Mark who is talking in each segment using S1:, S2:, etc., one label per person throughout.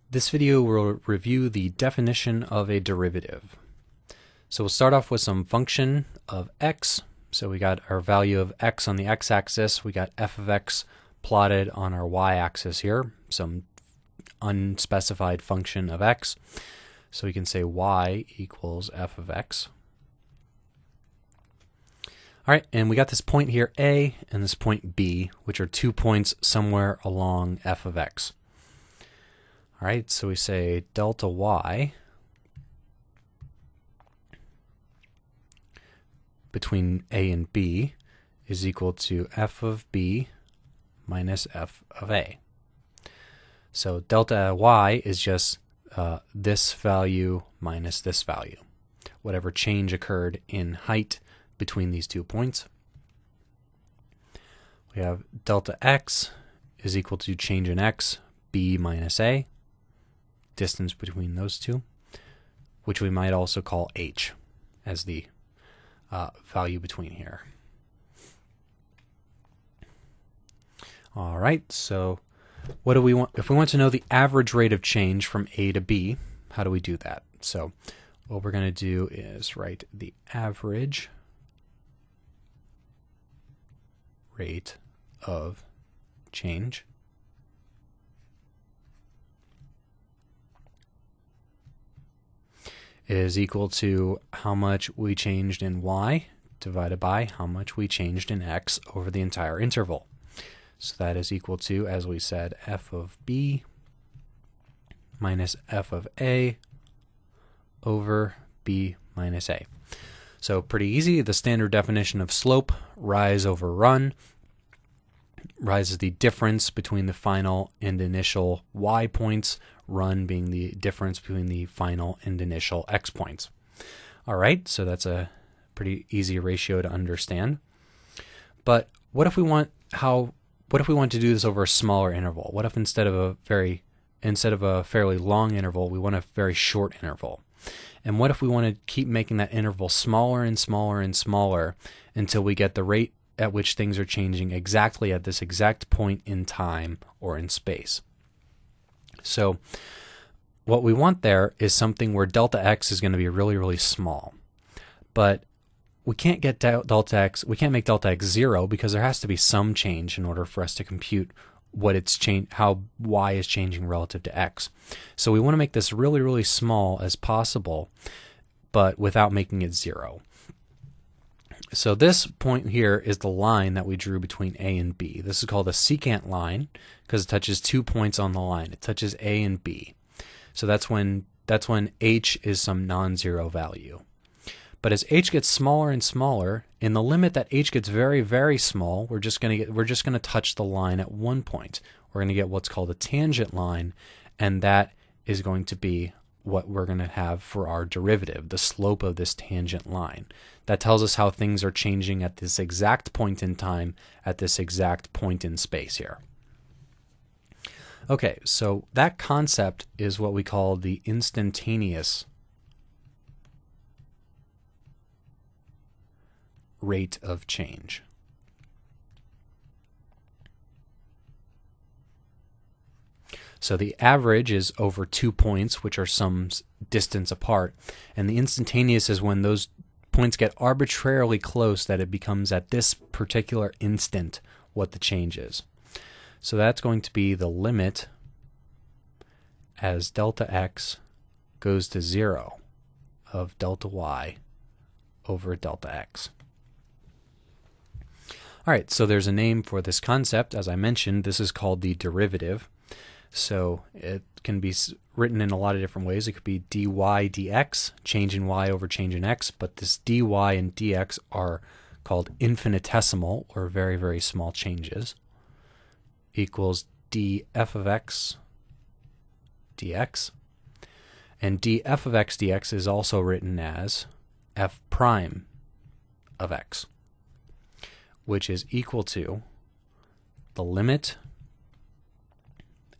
S1: This video will review the definition of a derivative. So we'll start off with some function of x. So we got our value of x on the x-axis. We got f of x plotted on our y-axis here, some unspecified function of x. So we can say y equals f of x. All right, and we got this point here, A, and this point B, which are 2 points somewhere along f of x. All right, so we say delta y between A and B is equal to f of B minus f of A. So delta y is just this value minus this value, whatever change occurred in height between these 2 points. We have delta x is equal to change in x, b minus a, distance between those two, which we might also call h as the value between here. All right, so what do we want? If we want to know the average rate of change from A to B, how do we do that? So what we're going to do is write the average rate of change is equal to how much we changed in y divided by how much we changed in x over the entire interval. So that is equal to, as we said, f of b minus f of a over b minus a. So pretty easy. The standard definition of slope, rise over run. Rise is the difference between the final and initial y points, run being the difference between the final and initial x points. All right, so that's a pretty easy ratio to understand. But what if we want to do this over a smaller interval? What if instead of a fairly long interval, we want a very short interval? And what if we want to keep making that interval smaller and smaller and smaller until we get the rate at which things are changing exactly at this exact point in time or in space? So what we want there is something where delta x is going to be really, really small. But we can't get delta x, we can't make delta x 0 because there has to be some change in order for us to compute how y is changing relative to x. So we want to make this really, really small as possible, but without making it 0. So this point here is the line that we drew between A and B. This is called a secant line because it touches 2 points on the line. It touches A and B. So that's when h is some non-zero value. But as h gets smaller and smaller, in the limit that h gets very, very small, we're just going to touch the line at 1 point. We're going to get what's called a tangent line, and that is going to be what we're going to have for our derivative, the slope of this tangent line. That tells us how things are changing at this exact point in time, at this exact point in space here. Okay, so that concept is what we call the instantaneous rate of change. So the average is over 2 points, which are some distance apart, and the instantaneous is when those points get arbitrarily close that it becomes at this particular instant what the change is. So that's going to be the limit as delta x goes to 0 of delta y over delta x. All right, so there's a name for this concept. As I mentioned, this is called the derivative. So it can be written in a lot of different ways. It could be dy dx, change in y over change in x, but this dy and dx are called infinitesimal, or very, very small changes, equals df of x dx. And df of x dx is also written as f prime of x, which is equal to the limit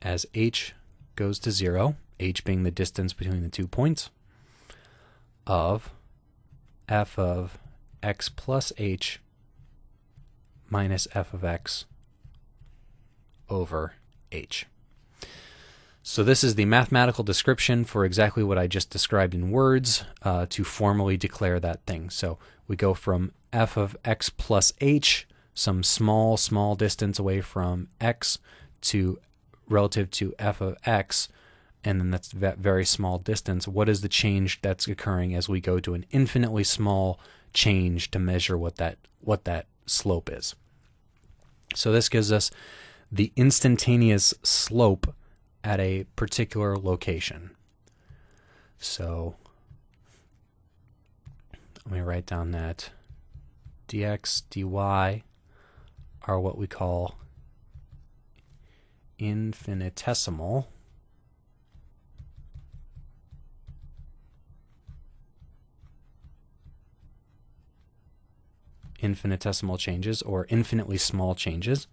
S1: as h goes to 0, h being the distance between the 2 points, of f of x plus h minus f of x over h. So this is the mathematical description for exactly what I just described in words to formally declare that thing. So we go from f of x plus h, some small distance away from x, to relative to f of x, and then that's that very small distance. What is the change that's occurring as we go to an infinitely small change to measure what that slope is? So this gives us the instantaneous slope at a particular location. So let me write down that dx, dy are what we call infinitesimal changes, or infinitely small changes.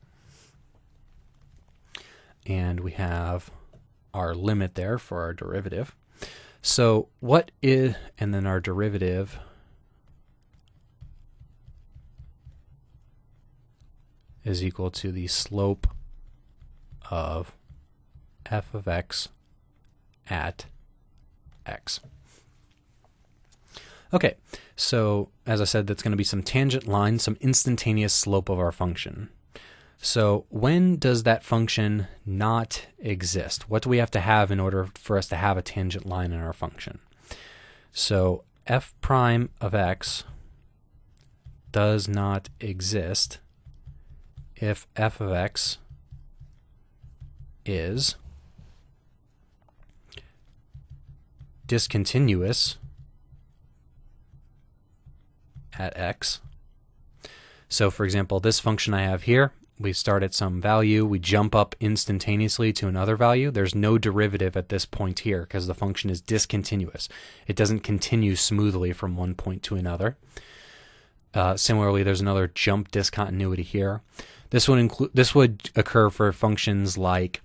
S1: And we have our limit there for our derivative. So what is, and then our derivative is equal to the slope of f of x at x. Okay, so as I said, that's going to be some tangent line, some instantaneous slope of our function. So when does that function not exist? What do we have to have in order for us to have a tangent line in our function? So f prime of x does not exist if f of x is discontinuous at x. So for example, this function I have here, we start at some value, we jump up instantaneously to another value. There's no derivative at this point here because the function is discontinuous. It doesn't continue smoothly from one point to another. Similarly, there's another jump discontinuity here. This would occur for functions like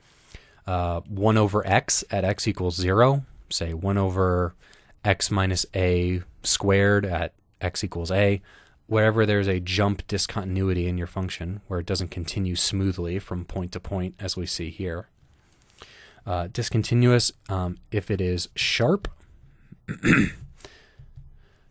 S1: 1 over x at x equals 0, say 1 over x minus a squared at x equals a. Wherever there's a jump discontinuity in your function where it doesn't continue smoothly from point to point, as we see here. Discontinuous if it is sharp.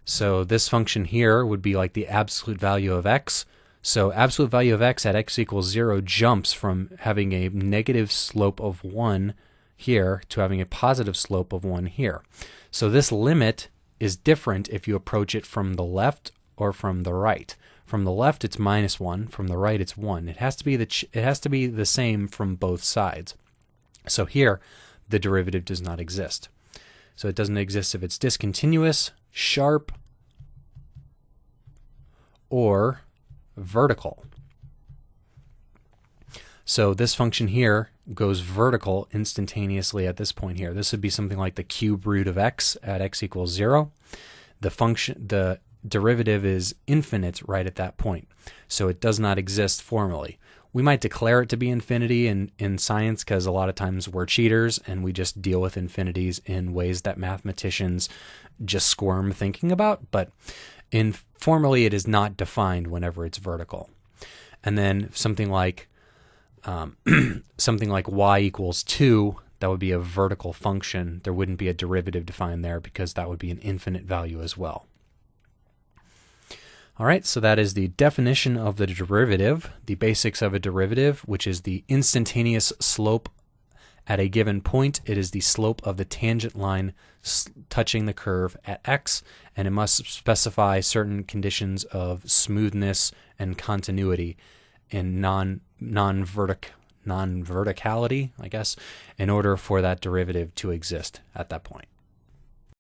S1: So this function here would be like the absolute value of x. So absolute value of x at x equals 0 jumps from having a negative slope of 1 here to having a positive slope of 1 here. So this limit is different if you approach it from the left or from the right. From the left it's -1, from the right it's 1. It has to be the same from both sides. So here the derivative does not exist. So it doesn't exist if it's discontinuous, sharp, or vertical. So this function here goes vertical instantaneously at this point here. This would be something like the cube root of x at x equals 0. The derivative is infinite right at that point, so it does not exist formally. We might declare it to be infinity in science because a lot of times we're cheaters and we just deal with infinities in ways that mathematicians just squirm thinking about, but formally it is not defined whenever it's vertical. And then something like y equals 2, that would be a vertical function. There wouldn't be a derivative defined there because that would be an infinite value as well. All right, so that is the definition of the derivative, the basics of a derivative, which is the instantaneous slope at a given point. It is the slope of the tangent line touching the curve at x, and it must specify certain conditions of smoothness and continuity in non-verticality, I guess, in order for that derivative to exist at that point.